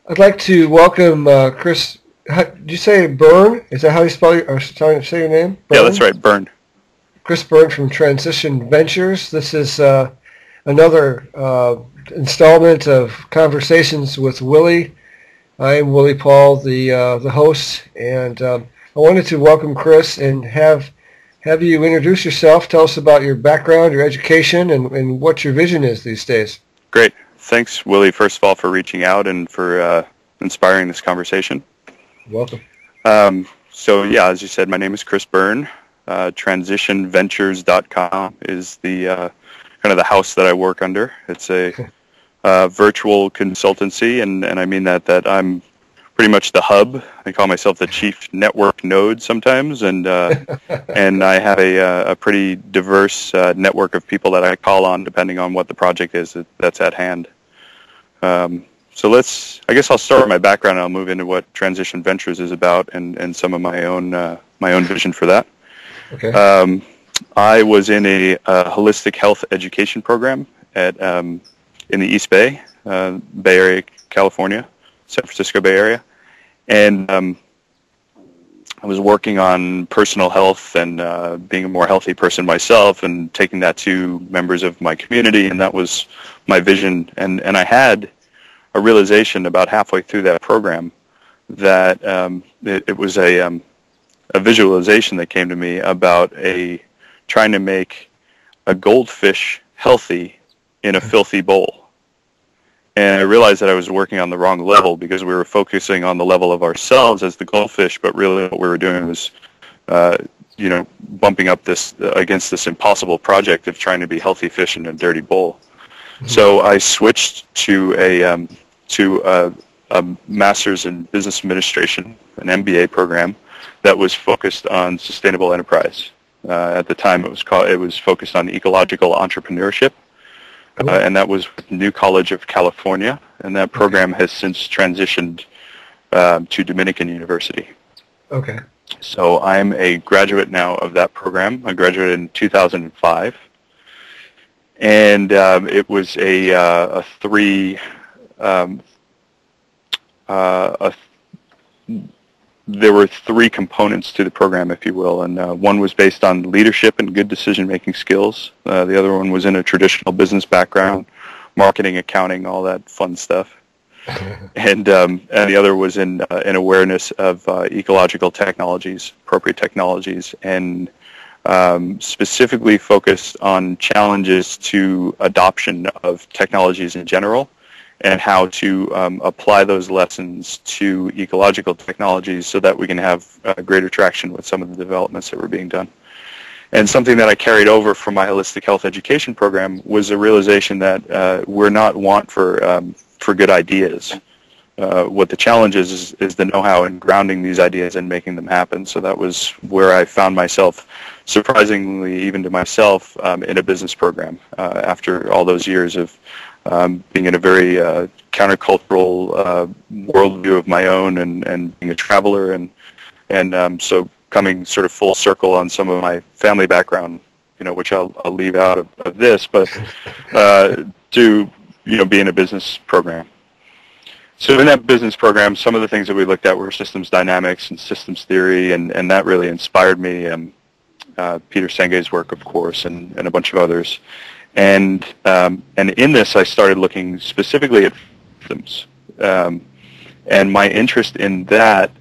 I'd like to welcome Chris. Did you say Byrne? Is that how you spell your, or say your name? Byrne? Yeah, that's right, Byrne. Chris Byrne from Transition Ventures. This is another installment of Conversations with Willi. I am Willi Paul, the host, and I wanted to welcome Chris and have you introduce yourself. Tell us about your background, your education, and what your vision is these days. Great. Thanks, Willi, first of all, for reaching out and for inspiring this conversation. Welcome. So, yeah, as you said, my name is Chris Byrne. Transitionventures.com is the kind of the house that I work under. It's a virtual consultancy, and I mean that I'm pretty much the hub. I call myself the chief network node sometimes, and and I have a pretty diverse network of people that I call on depending on what the project is that's at hand. So I guess I'll start with my background and I'll move into what Transition Ventures is about and some of my own vision for that. Okay. I was in a holistic health education program in the East Bay, Bay Area, California, San Francisco Bay Area, and I was working on personal health and being a more healthy person myself and taking that to members of my community, and that was my vision. And I had a realization about halfway through that program that it was a visualization that came to me about trying to make a goldfish healthy in a filthy bowl. And I realized that I was working on the wrong level because we were focusing on the level of ourselves as the goldfish, but really what we were doing was, bumping up against this impossible project of trying to be healthy fish in a dirty bowl. Mm-hmm. So I switched to a master's in business administration, an MBA program that was focused on sustainable enterprise. At the time, it was focused on ecological entrepreneurship. And that was New College of California, and that program has since transitioned to Dominican University. Okay. So I'm a graduate now of that program. I graduated in 2005, and it was there were three components to the program, if you will, and one was based on leadership and good decision-making skills. The other one was in a traditional business background, marketing, accounting, all that fun stuff. And the other was in awareness of ecological technologies, appropriate technologies, and specifically focused on challenges to adoption of technologies in general, and how to apply those lessons to ecological technologies so that we can have greater traction with some of the developments that were being done. And something that I carried over from my holistic health education program was a realization that we're not want for good ideas. What the challenge is the know-how and grounding these ideas and making them happen. So that was where I found myself, surprisingly even to myself, in a business program after all those years of being in a very countercultural worldview of my own and being a traveler and so coming sort of full circle on some of my family background, which I'll leave out of this, but to be in a business program. So in that business program, some of the things that we looked at were systems dynamics and systems theory, and that really inspired me. Peter Senge's work, of course, and a bunch of others. And in this, I started looking specifically at systems. And my interest in that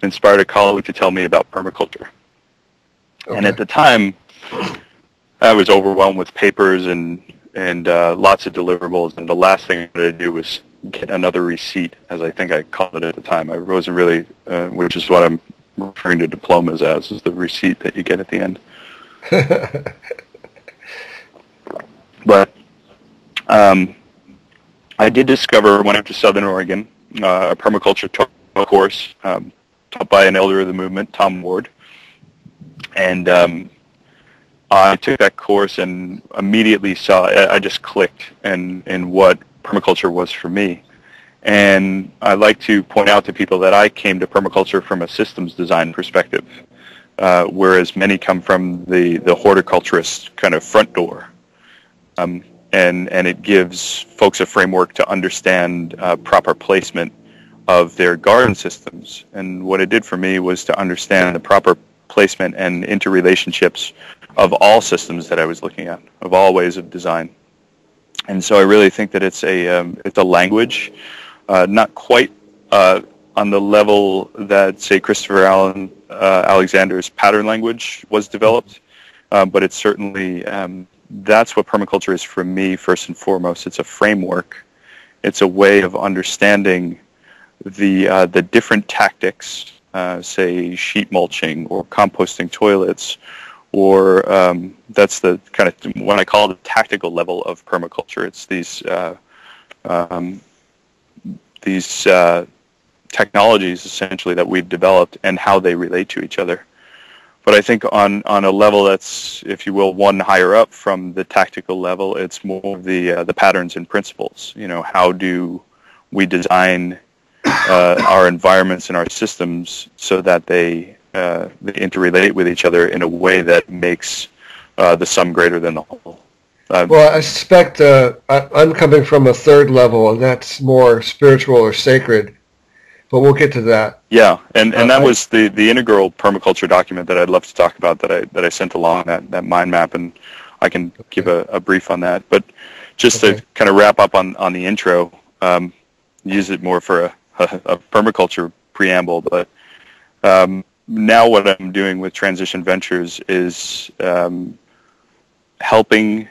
inspired a colleague to tell me about permaculture. Okay. And at the time, I was overwhelmed with papers and lots of deliverables, and the last thing I wanted to do was get another receipt, as I think I called it at the time. I wasn't really, which is what I'm referring to diplomas as, is the receipt that you get at the end. But I did discover, when I went to Southern Oregon, a permaculture course taught by an elder of the movement, Tom Ward. And I took that course and immediately I just clicked in what permaculture was for me. And I like to point out to people that I came to permaculture from a systems design perspective, whereas many come from the horticulturist kind of front door. and it gives folks a framework to understand proper placement of their garden systems. And what it did for me was to understand the proper placement and interrelationships of all systems that I was looking at, of all ways of design. And so I really think that it's a language, not quite on the level that, say, Christopher Alexander's pattern language was developed, but it's certainly, that's what permaculture is for me, first and foremost. It's a framework. It's a way of understanding the different tactics, say sheet mulching or composting toilets, or that's the kind of what I call the tactical level of permaculture. It's these technologies essentially that we've developed and how they relate to each other. But I think on a level that's, if you will, one higher up from the tactical level, it's more of the patterns and principles. You know, how do we design our environments and our systems so that they interrelate with each other in a way that makes the sum greater than the whole. Well, I suspect I'm coming from a third level, and that's more spiritual or sacred, but we'll get to that. Yeah, and that was the integral permaculture document that I'd love to talk about that I sent along, that mind map, and I can give a brief on that. But just to kind of wrap up on the intro, use it more for a permaculture preamble, but now what I'm doing with Transition Ventures is helping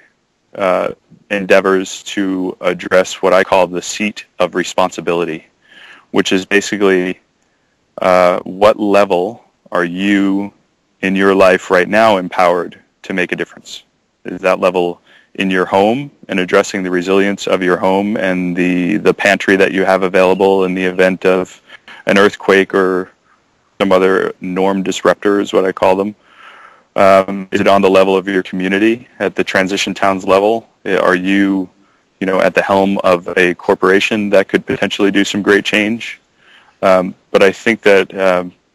endeavors to address what I call the seat of responsibility, which is basically what level are you in your life right now empowered to make a difference? Is that level in your home and addressing the resilience of your home and the pantry that you have available in the event of an earthquake or some other norm disruptor is what I call them? Is it on the level of your community, at the transition towns level? Are you, at the helm of a corporation that could potentially do some great change? But I think that,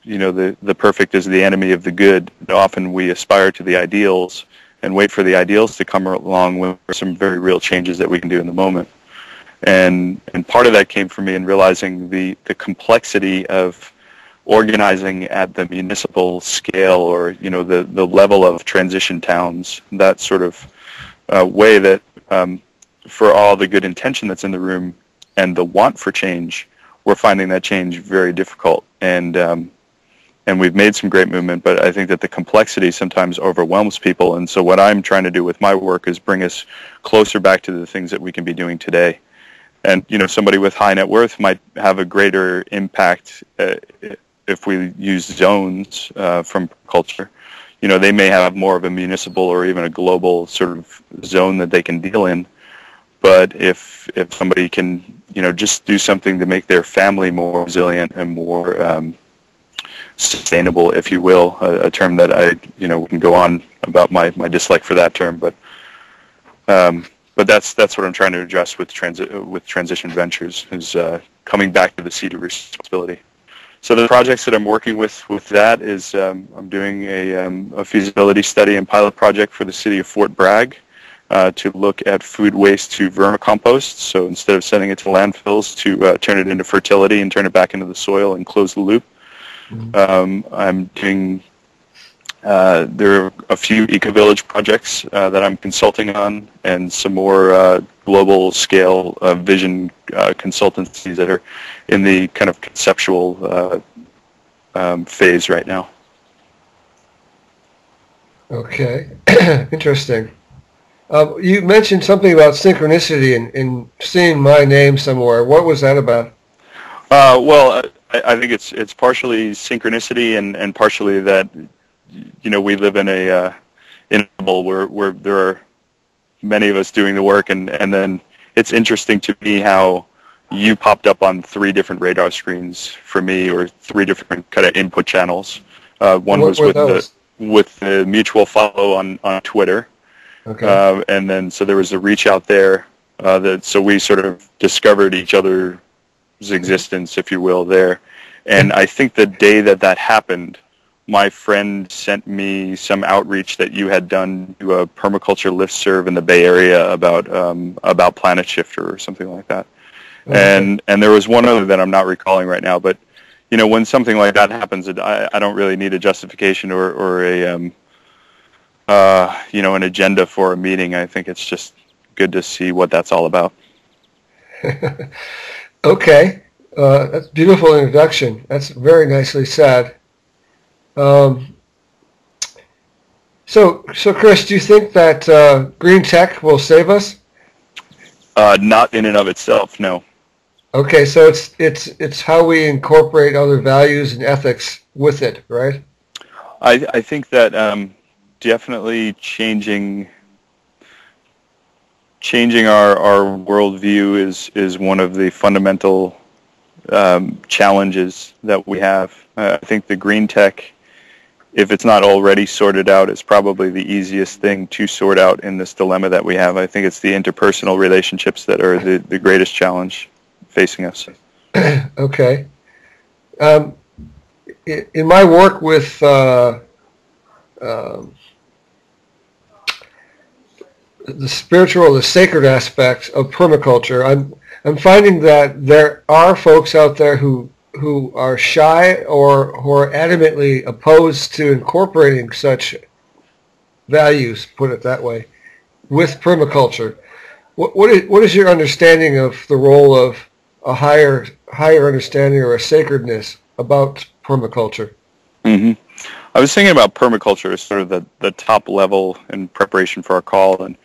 the perfect is the enemy of the good. Often we aspire to the ideals and wait for the ideals to come along with some very real changes that we can do in the moment. And part of that came from me in realizing the complexity of organizing at the municipal scale, or the level of transition towns, that sort of way that for all the good intention that's in the room and the want for change, we're finding that change very difficult. And we've made some great movement, but I think that the complexity sometimes overwhelms people. And so what I'm trying to do with my work is bring us closer back to the things that we can be doing today. And somebody with high net worth might have a greater impact if we use zones from culture. They may have more of a municipal or even a global sort of zone that they can deal in. But if somebody can, just do something to make their family more resilient and more sustainable, if you will, a term that I, we can go on about my dislike for that term, but that's what I'm trying to address with Transition Ventures, is coming back to the seat of responsibility. So the projects that I'm working with that is I'm doing a feasibility study and pilot project for the city of Fort Bragg to look at food waste to vermicompost. So instead of sending it to landfills, to turn it into fertility and turn it back into the soil and close the loop. I'm doing, there are a few eco-village projects that I'm consulting on, and some more global scale vision consultancies that are in the kind of conceptual phase right now. Okay, interesting. You mentioned something about synchronicity and seeing my name somewhere. What was that about? Well, I think it's partially synchronicity and partially that we live in a bubble where there are many of us doing the work, and then it's interesting to me how you popped up on 3 different radar screens for me, or 3 different kind of input channels. One was with the mutual follow on Twitter. Okay. And then so there was a reach out there so we sort of discovered each other's existence, if you will, there. And I think the day that happened my friend sent me some outreach that you had done to a permaculture listserv in the Bay Area about Planet Shifter or something like that. Okay. And there was one other that I'm not recalling right now, but when something like that happens, I don't really need a justification or a an agenda for a meeting. I think it's just good to see what that's all about. Okay, that's a beautiful introduction. That's very nicely said. So Chris, do you think that green tech will save us? Not in and of itself, no. Okay, so it's how we incorporate other values and ethics with it, right? I think that definitely changing our worldview is one of the fundamental challenges that we have. I think the green tech, if it's not already sorted out, is probably the easiest thing to sort out in this dilemma that we have. I think it's the interpersonal relationships that are the greatest challenge facing us. Okay. In my work with the spiritual, the sacred aspects of permaculture, I'm finding that there are folks out there who are shy or who are adamantly opposed to incorporating such values, put it that way, with permaculture. What is your understanding of the role of a higher understanding or a sacredness about permaculture? Mm-hmm. I was thinking about permaculture as sort of the top level in preparation for our call, and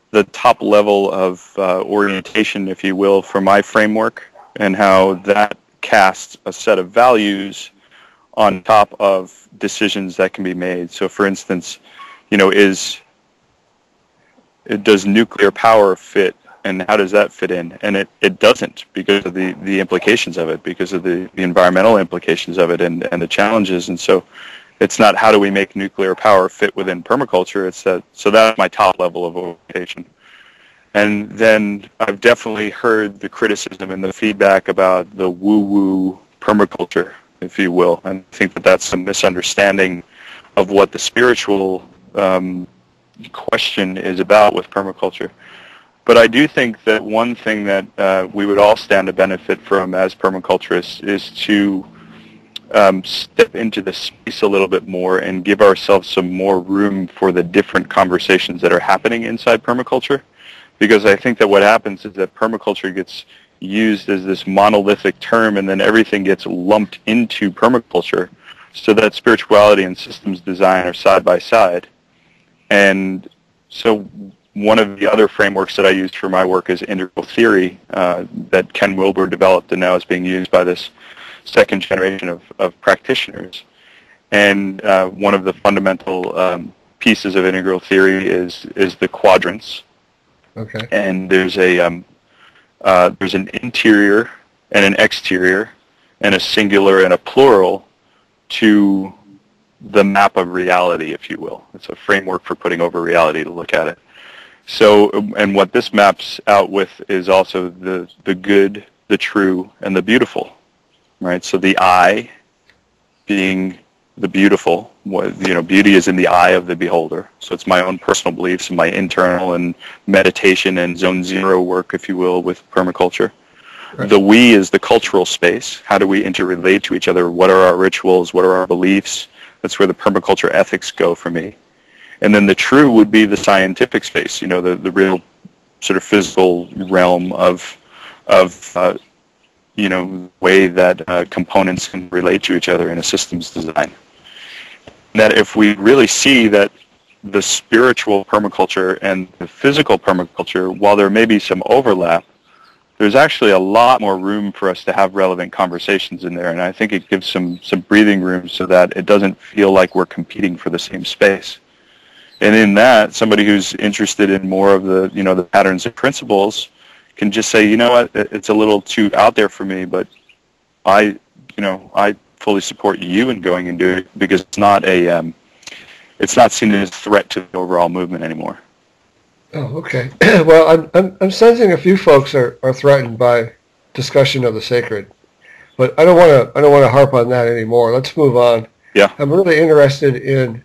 the top level of orientation, if you will, for my framework, and how that casts a set of values on top of decisions that can be made. So, for instance, does nuclear power fit, and how does that fit in? And it doesn't, because of the implications of it, because of the environmental implications of it, and the challenges. And so it's not how do we make nuclear power fit within permaculture. It's that. So that's my top level of orientation. And then I've definitely heard the criticism and the feedback about the woo-woo permaculture, if you will. And I think that that's a misunderstanding of what the spiritual question is about with permaculture. But I do think that one thing that we would all stand to benefit from as permaculturists is to step into the space a little bit more and give ourselves some more room for the different conversations that are happening inside permaculture. Because I think that what happens is that permaculture gets used as this monolithic term, and then everything gets lumped into permaculture, so that spirituality and systems design are side by side. And so one of the other frameworks that I used for my work is integral theory that Ken Wilber developed, and now is being used by this second generation of practitioners. And one of the fundamental pieces of integral theory is the quadrants. Okay. And there's an interior and an exterior and a singular and a plural to the map of reality, if you will. It's a framework for putting over reality to look at it. So, and what this maps out with is also the good, the true, and the beautiful, right? So the I being the beautiful, beauty is in the eye of the beholder. So it's my own personal beliefs and my internal and meditation and zone zero work, if you will, with permaculture. Right. The we is the cultural space. How do we interrelate to each other? What are our rituals? What are our beliefs? That's where the permaculture ethics go for me. And then the true would be the scientific space, the real sort of physical realm of way that components can relate to each other in a systems design. That if we really see that the spiritual permaculture and the physical permaculture, while there may be some overlap, there's actually a lot more room for us to have relevant conversations in there, and I think it gives some breathing room so that it doesn't feel like we're competing for the same space. And in that, somebody who's interested in more of the patterns and principles can just say, you know what, it's a little too out there for me, but I fully support you in going and doing it, because it's not seen as a threat to the overall movement anymore. Oh, okay. Well, I'm sensing a few folks are threatened by discussion of the sacred, but I don't want to harp on that anymore. Let's move on. Yeah. I'm really interested in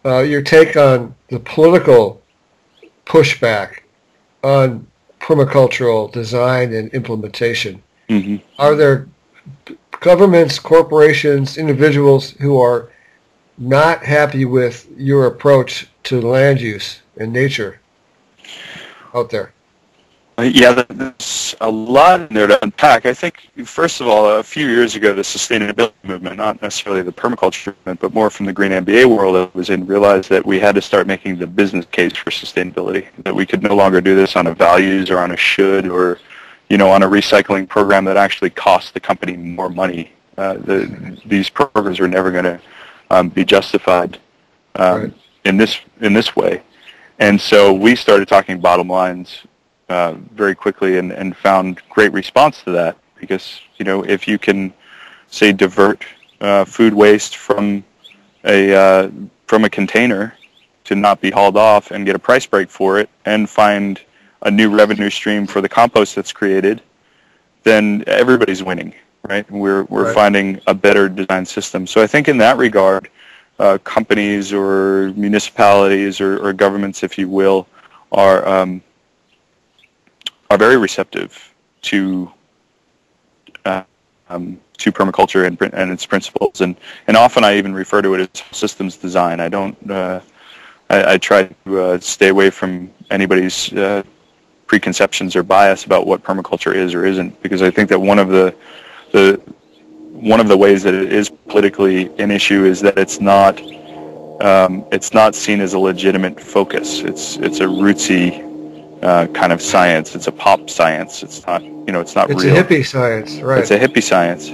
your take on the political pushback on permacultural design and implementation. Mm-hmm. Are there governments, corporations, individuals who are not happy with your approach to land use and nature out there? Yeah, there's a lot in there to unpack. I think, first of all, a few years ago, the sustainability movement, not necessarily the permaculture movement, but more from the green MBA world I was in, realized that we had to start making the business case for sustainability, that we could no longer do this on a values or on a should or, on a recycling program that actually costs the company more money. These programs are never going to be justified Right. in this way. And so we started talking bottom lines very quickly and found great response to that, because if you can, say, divert food waste from a container to not be hauled off and get a price break for it and find a new revenue stream for the compost that's created, then everybody's winning, right? We're Right. finding a better design system. So I think in that regard, companies or municipalities or governments, if you will, are very receptive to permaculture and its principles, and often I even refer to it as systems design. I don't. I try to stay away from anybody's preconceptions or bias about what permaculture is or isn't, because I think that one of the ways that it is politically an issue is that it's not seen as a legitimate focus. It's a rootsy kind of science. It's a pop science. It's not, it's not It's real. a hippie science, right? It's a hippie science.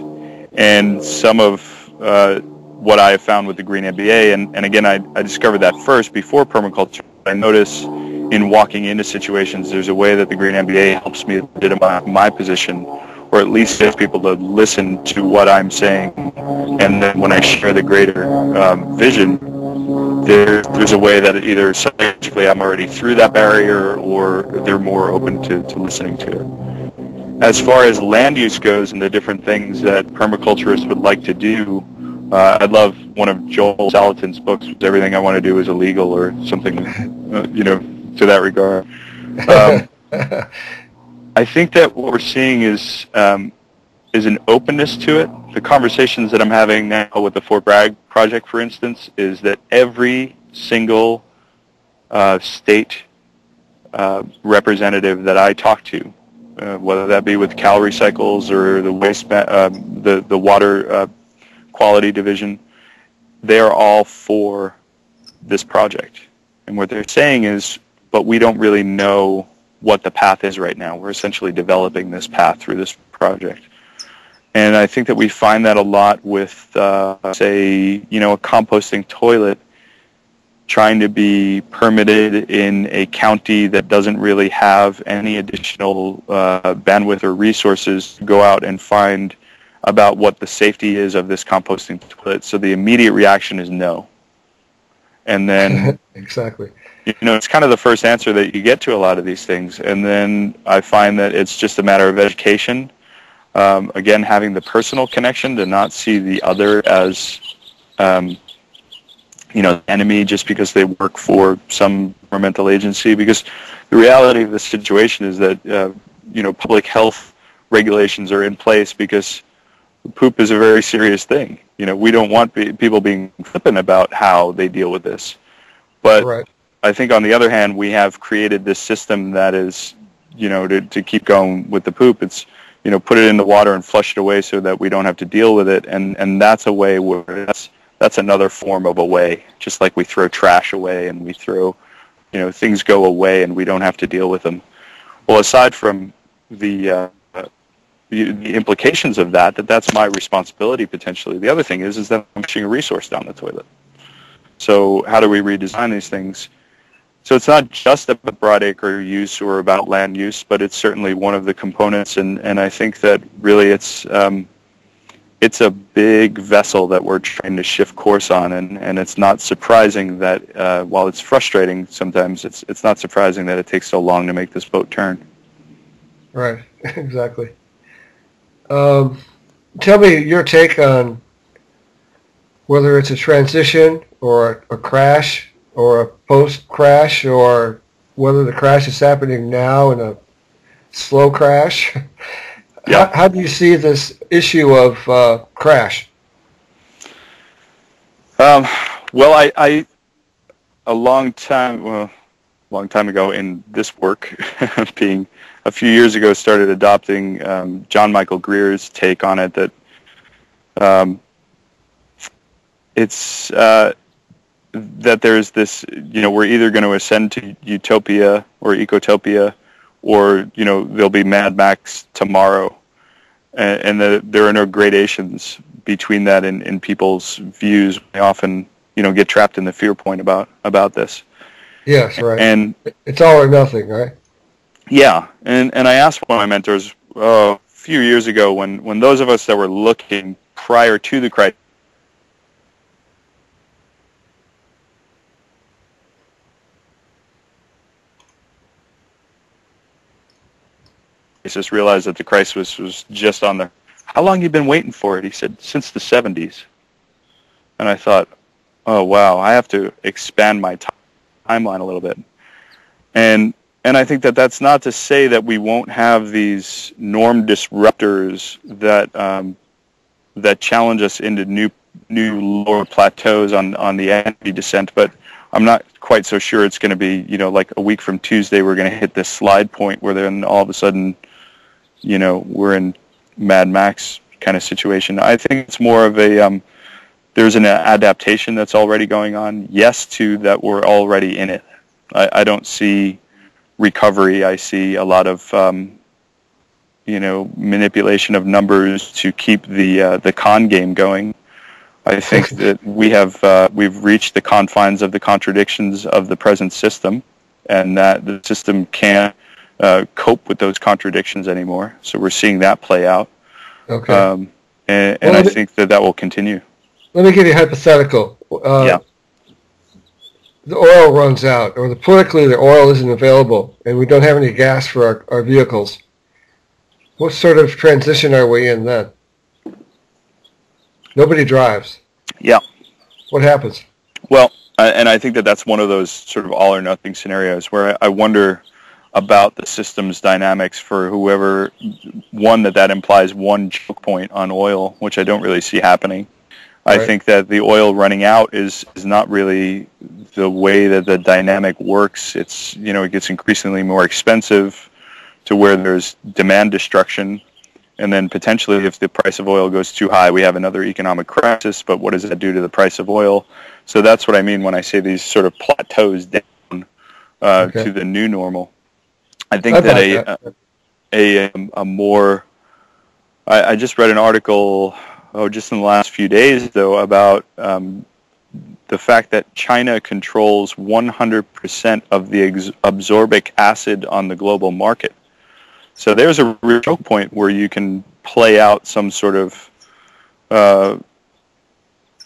And some of what I have found with the Green MBA, and again, I discovered that first before permaculture. I notice in walking into situations, there's a way that the Green MBA helps me legitimize my position, or at least gets people to listen to what I'm saying. And then when I share the greater vision, there's a way that either psychologically I'm already through that barrier, or they're more open to listening to it. As far as land use goes and the different things that permaculturists would like to do, I love one of Joel Salatin's books, Everything I Want to Do is Illegal, or something, to that regard. I think that what we're seeing is an openness to it. The conversations that I'm having now with the Fort Bragg project, for instance, is that every single state representative that I talk to, whether that be with calorie cycles or the waste, the water quality division, they are all for this project. And what they're saying is, but we don't really know what the path is right now. We're essentially developing this path through this project. And I think that we find that a lot with, say, a composting toilet trying to be permitted in a county that doesn't really have any additional bandwidth or resources to go out and find about what the safety is of this composting toilet. So the immediate reaction is no. And then exactly. It's kind of the first answer that you get to a lot of these things. And then I find that it's just a matter of education. Again, having the personal connection to not see the other as, enemy just because they work for some governmental agency. Because the reality of the situation is that, public health regulations are in place because poop is a very serious thing. We don't want people being flippant about how they deal with this. But Right. I think on the other hand, we have created this system that is, to keep going with the poop. It's, put it in the water and flush it away so that we don't have to deal with it. And that's a way where that's another form of away. Just like we throw trash away and we throw, things go away and we don't have to deal with them. Well, aside from the implications of that's my responsibility potentially. The other thing is that I'm pushing a resource down the toilet. So how do we redesign these things? So it's not just about broadacre use or about land use, but it's certainly one of the components. And I think that really it's a big vessel that we're trying to shift course on. And it's not surprising that while it's frustrating sometimes, it's not surprising that it takes so long to make this boat turn. Right. Exactly. Tell me your take on whether it's a transition or a crash or a post-crash, or whether the crash is happening now in a slow crash. Yeah. How do you see this issue of crash? Well, I a long time ago in this work, being a few years ago, started adopting John Michael Greer's take on it, that it's that there's this, we're either going to ascend to utopia or ecotopia, or there'll be Mad Max tomorrow, and there are no gradations between that in people's views. They often get trapped in the fear point about this. Yes, right. And it's all or nothing, right? Yeah, and I asked one of my mentors a few years ago, when those of us that were looking prior to the crisis realized that the crisis was just on there. How long have you been waiting for it? He said, since the 70s. And I thought, oh, wow, I have to expand my timeline a little bit. And I think that that's not to say that we won't have these norm disruptors that challenge us into new lower plateaus on the energy descent, but I'm not quite so sure it's going to be, like a week from Tuesday we're going to hit this slide point where then all of a sudden, we're in Mad Max kind of situation. I think it's more of a there's an adaptation that's already going on. Yes, to that we're already in it. I don't see recovery. I see a lot of manipulation of numbers to keep the con game going. I think that we've reached the confines of the contradictions of the present system, and that the system can't cope with those contradictions anymore. So we're seeing that play out. Okay. And I think that will continue. Let me give you a hypothetical. Yeah. The oil runs out, or politically the oil isn't available, and we don't have any gas for our vehicles. What sort of transition are we in then? Nobody drives. Yeah. What happens? Well, and I think that that's one of those sort of all or nothing scenarios where I wonder about the system's dynamics for whoever, that implies one choke point on oil, which I don't really see happening. Right. I think that the oil running out is not really the way that the dynamic works. It's, it gets increasingly more expensive to where there's demand destruction. And then potentially if the price of oil goes too high, we have another economic crisis. But what does that do to the price of oil? So that's what I mean when I say these sort of plateaus down to the new normal. I think a more... I just read an article... just in the last few days, though, about the fact that China controls 100% of the absorbic acid on the global market. So there's a real choke point where you can play out some sort of,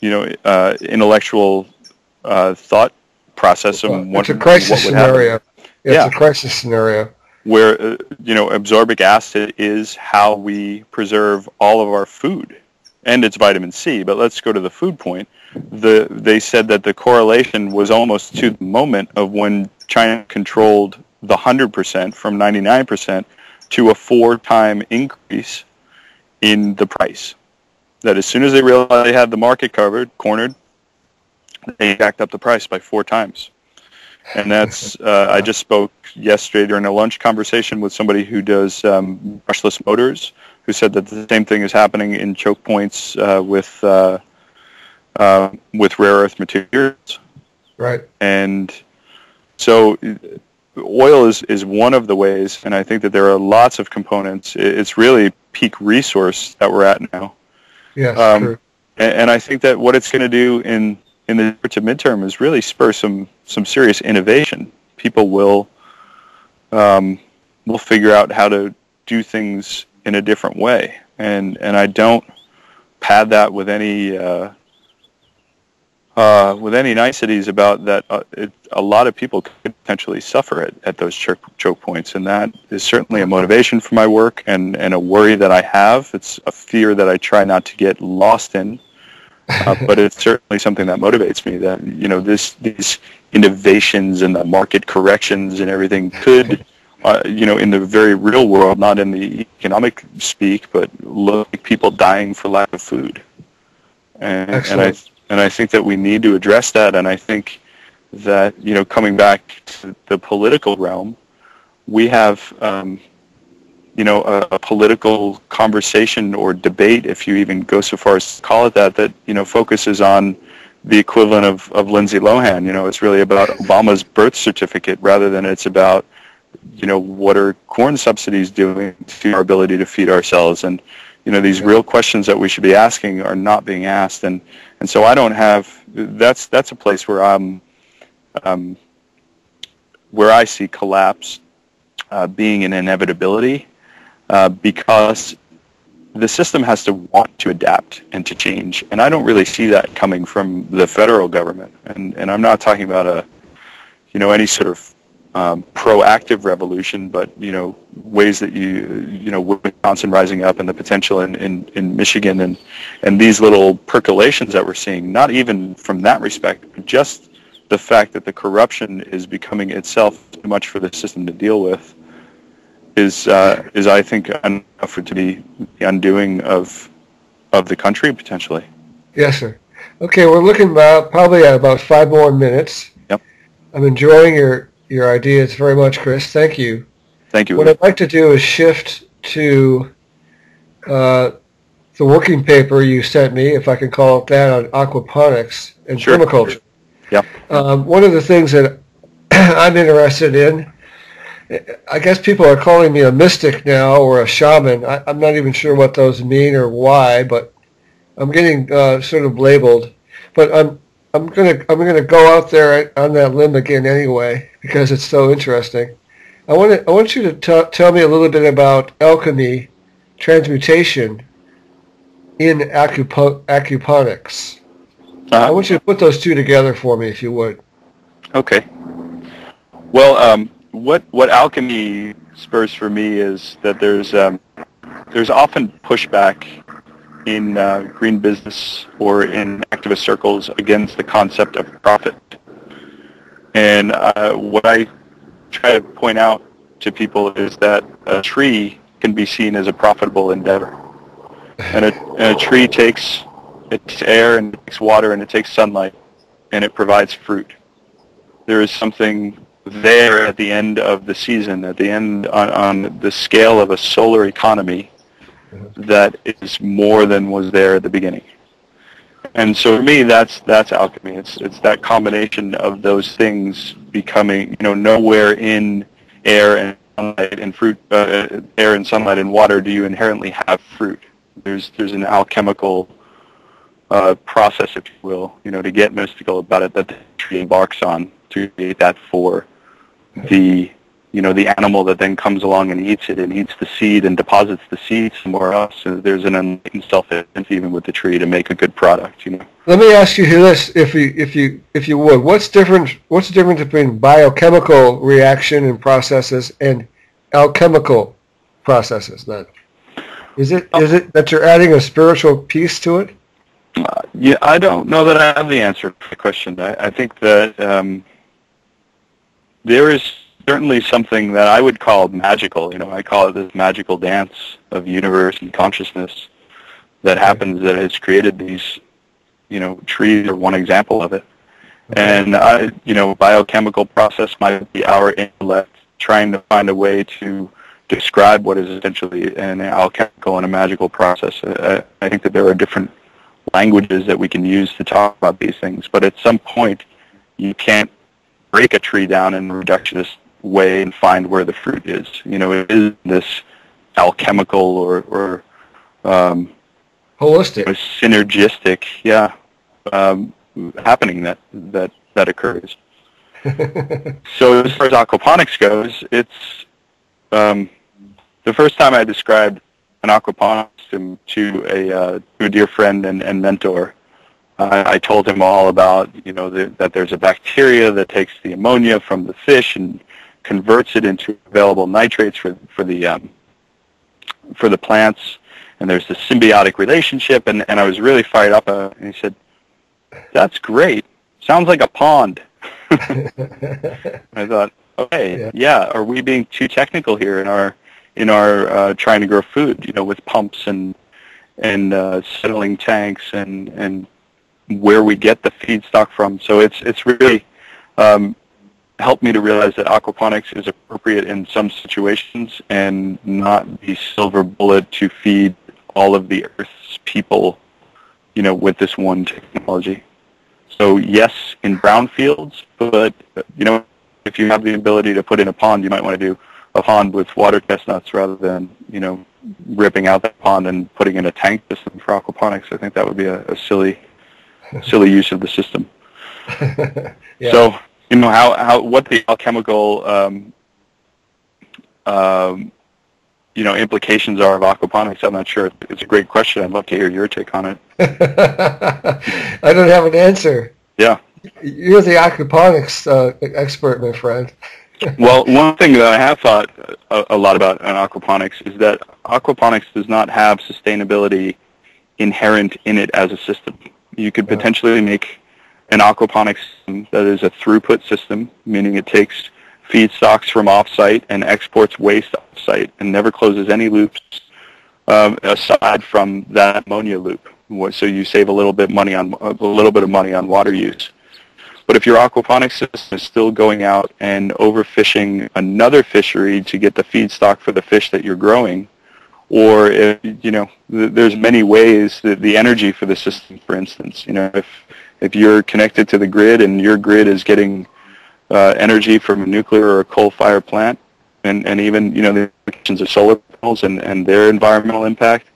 intellectual thought process. It's a crisis scenario. It's a crisis scenario. Where, absorbic acid is how we preserve all of our food. And it's vitamin C, but let's go to the food point. They said that the correlation was almost to the moment of when China controlled the 100% from 99% to a 4-time increase in the price. That as soon as they realized they had the market cornered, they jacked up the price by 4 times. And that's, I just spoke yesterday during a lunch conversation with somebody who does brushless motors, who said that the same thing is happening in choke points with rare earth materials. Right. And so oil is one of the ways, and I think that there are lots of components. It's really peak resource that we're at now. Yes, true. And I think that what it's going to do in the short to midterm is really spur some serious innovation. People will figure out how to do things in a different way, and I don't pad that with any niceties about that. A lot of people could potentially suffer at those choke points, and that is certainly a motivation for my work and a worry that I have. It's a fear that I try not to get lost in, but it's certainly something that motivates me. That these innovations and the market corrections and everything could, in the very real world, not in the economic speak, but look like people dying for lack of food. And I think that we need to address that. And I think that coming back to the political realm, we have a political conversation or debate, if you even go so far as to call it that focuses on the equivalent of Lindsay Lohan. It's really about Obama's birth certificate rather than it's about, what are corn subsidies doing to our ability to feed ourselves. And, these real questions that we should be asking are not being asked. And so I don't have, that's a place where where I see collapse being an inevitability. Because the system has to want to adapt and to change, and I don't really see that coming from the federal government. And I'm not talking about any sort of proactive revolution, but ways that Wisconsin rising up and the potential in Michigan and these little percolations that we're seeing. Not even from that respect, but just the fact that the corruption is becoming itself too much for the system to deal with. Is I think enough to be the undoing of the country potentially. Yes, sir. Okay, we're looking probably at about 5 more minutes. Yep. I'm enjoying your ideas very much, Chris. Thank you. Thank you. What I'd like to do is shift to the working paper you sent me, if I can call it that, on aquaponics and permaculture. Yeah. One of the things that I'm interested in, I guess people are calling me a mystic now or a shaman. I'm not even sure what those mean or why, but I'm getting sort of labeled. But I'm gonna go out there on that limb again anyway because it's so interesting. I want you to tell me a little bit about alchemy, transmutation in aquaponics. I want you to put those two together for me, if you would. Okay. Well, what alchemy spurs for me is that there's often pushback in green business or in activist circles against the concept of profit. And what I try to point out to people is that a tree can be seen as a profitable endeavor. And a tree takes air and it takes water and it takes sunlight and it provides fruit. There is something there at the end of the season, at the end on the scale of a solar economy that is more than was there at the beginning. And so for me, that's alchemy. It's that combination of those things becoming, nowhere in air and sunlight and fruit, air and sunlight and water do you inherently have fruit. There's an alchemical process, if you will, to get mystical about it, that the tree embarks on to create that for the animal that then comes along and eats it and eats the seed and deposits the seed somewhere else. So there's an enlightened self-evidence even with the tree to make a good product. Let me ask you this, if you would, what's the difference between biochemical reaction and processes and alchemical processes? Then is it that you're adding a spiritual piece to it? Yeah, I don't know that I have the answer to the question. I think that there is certainly something that I would call magical. I call it this magical dance of universe and consciousness that happens that has created these, trees are one example of it. And, biochemical process might be our intellect trying to find a way to describe what is essentially an alchemical and a magical process. I think that there are different languages that we can use to talk about these things, but at some point you can't break a tree down in a reductionist way and find where the fruit is. It is this alchemical or holistic, synergistic, happening that occurs. So as far as aquaponics goes, it's the first time I described an aquaponics to a dear friend and mentor. I told him all about that there's a bacteria that takes the ammonia from the fish and converts it into available nitrates for the plants, and there's this symbiotic relationship, and I was really fired up, and he said, that's great. Sounds like a pond. I thought, okay, yeah, are we being too technical here in our trying to grow food, with pumps and settling tanks and where we get the feedstock from? So it's really helped me to realize that aquaponics is appropriate in some situations and not the silver bullet to feed all of the Earth's people, with this one technology. So yes, in brownfields, but if you have the ability to put in a pond, you might want to do a pond with water chestnuts rather than ripping out that pond and putting in a tank system for aquaponics. I think that would be a silly use of the system. Yeah. So what the alchemical implications are of aquaponics, I'm not sure. It's a great question. I'd love to hear your take on it. I don't have an answer. Yeah. You're the aquaponics expert, my friend. Well, one thing that I have thought a lot about in aquaponics is that aquaponics does not have sustainability inherent in it as a system. You could potentially make an aquaponics system that is a throughput system, meaning it takes feedstocks from off-site and exports waste off-site and never closes any loops aside from that ammonia loop. So you save a little bit of money on water use. But if your aquaponics system is still going out and overfishing another fishery to get the feedstock for the fish that you're growing, or there's many ways that the energy for the system, for instance, if you're connected to the grid and your grid is getting energy from a nuclear or a coal-fired plant, and even the implications of solar panels and their environmental impact,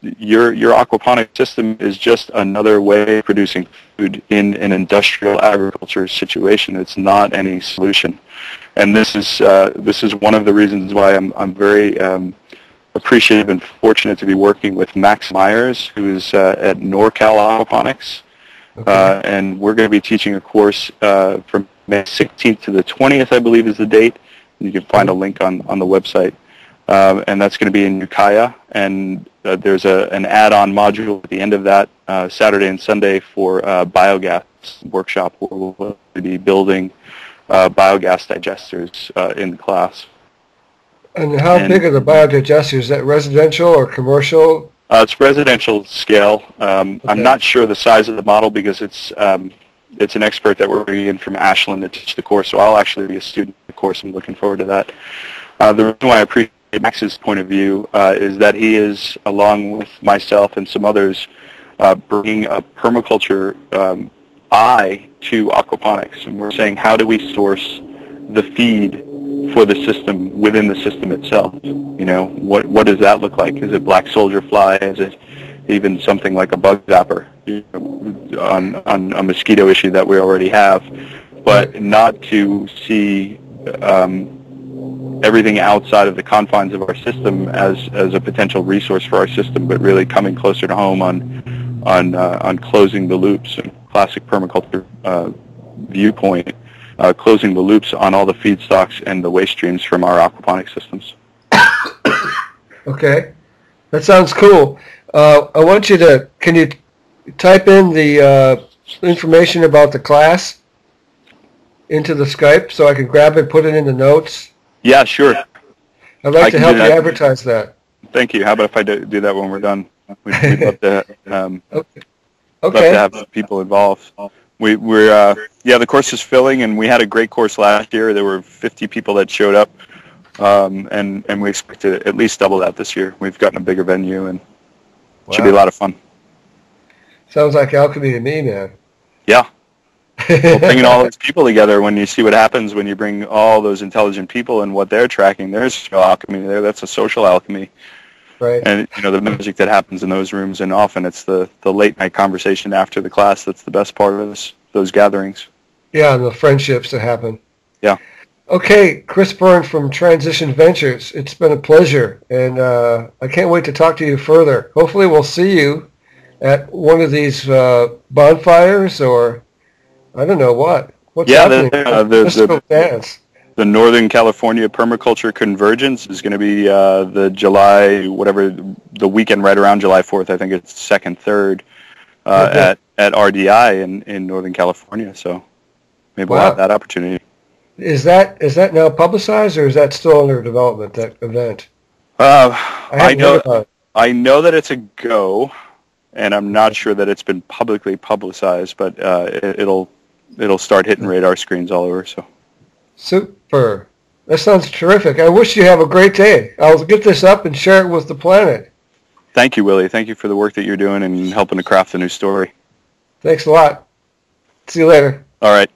your aquaponic system is just another way of producing food in an industrial agriculture situation. It's not any solution, and this is one of the reasons why I'm very appreciative and fortunate to be working with Max Meyers, who is at NorCal Aquaponics. Okay. And we're going to be teaching a course from May 16th to the 20th, I believe is the date. You can find a link on the website. And that's going to be in Ukiah. And there's an add-on module at the end of that Saturday and Sunday for Biogas workshop, where we'll be building biogas digesters in the class. And how big are the biodigesters? Is that residential or commercial? It's residential scale. Okay. I'm not sure the size of the model because it's an expert that we're bringing in from Ashland to teach the course, so I'll actually be a student of the course. I'm looking forward to that. The reason why I appreciate Max's point of view is that he is, along with myself and some others, bringing a permaculture eye to aquaponics. And we're saying, how do we source the feed for the system within the system itself? What does that look like? Is it black soldier fly? Is it even something like a bug zapper on a mosquito issue that we already have? But not to see everything outside of the confines of our system as a potential resource for our system, but really coming closer to home on closing the loops. And classic permaculture viewpoint, closing the loops on all the feedstocks and the waste streams from our aquaponic systems. Okay, that sounds cool. I want you to, can you type in the information about the class into the Skype so I can grab it and put it in the notes? Yeah, sure. I'd like to help you advertise that. Thank you. How about if I do that when we're done? We'd love to okay. Love to have people involved. The course is filling, and we had a great course last year. There were 50 people that showed up, and we expect to at least double that this year. We've gotten a bigger venue, and it should be a lot of fun. Sounds like alchemy to me, man. Yeah. Well, bringing all those people together, when you see what happens when you bring all those intelligent people and what they're tracking, there's no alchemy there. That's a social alchemy. Right. And the magic that happens in those rooms, and often it's the late night conversation after the class that's the best part of those gatherings. Yeah, and the friendships that happen. Yeah. Okay, Chris Byrne from Transition Ventures. It's been a pleasure, and I can't wait to talk to you further. Hopefully we'll see you at one of these bonfires, or I don't know what. What's happening? There's the Northern California Permaculture Convergence is going to be the July, whatever, the weekend right around July 4th. I think it's 2nd, 3rd at RDI in Northern California. So maybe we'll have that opportunity. Is that now publicized, or is that still under development, that event? I know that it's a go, and I'm not sure that it's been publicly publicized, but it'll start hitting radar screens all over. So. Super. That sounds terrific. I wish you have a great day. I'll get this up and share it with the planet. Thank you, Willie. Thank you for the work that you're doing and helping to craft the new story. Thanks a lot. See you later. All right.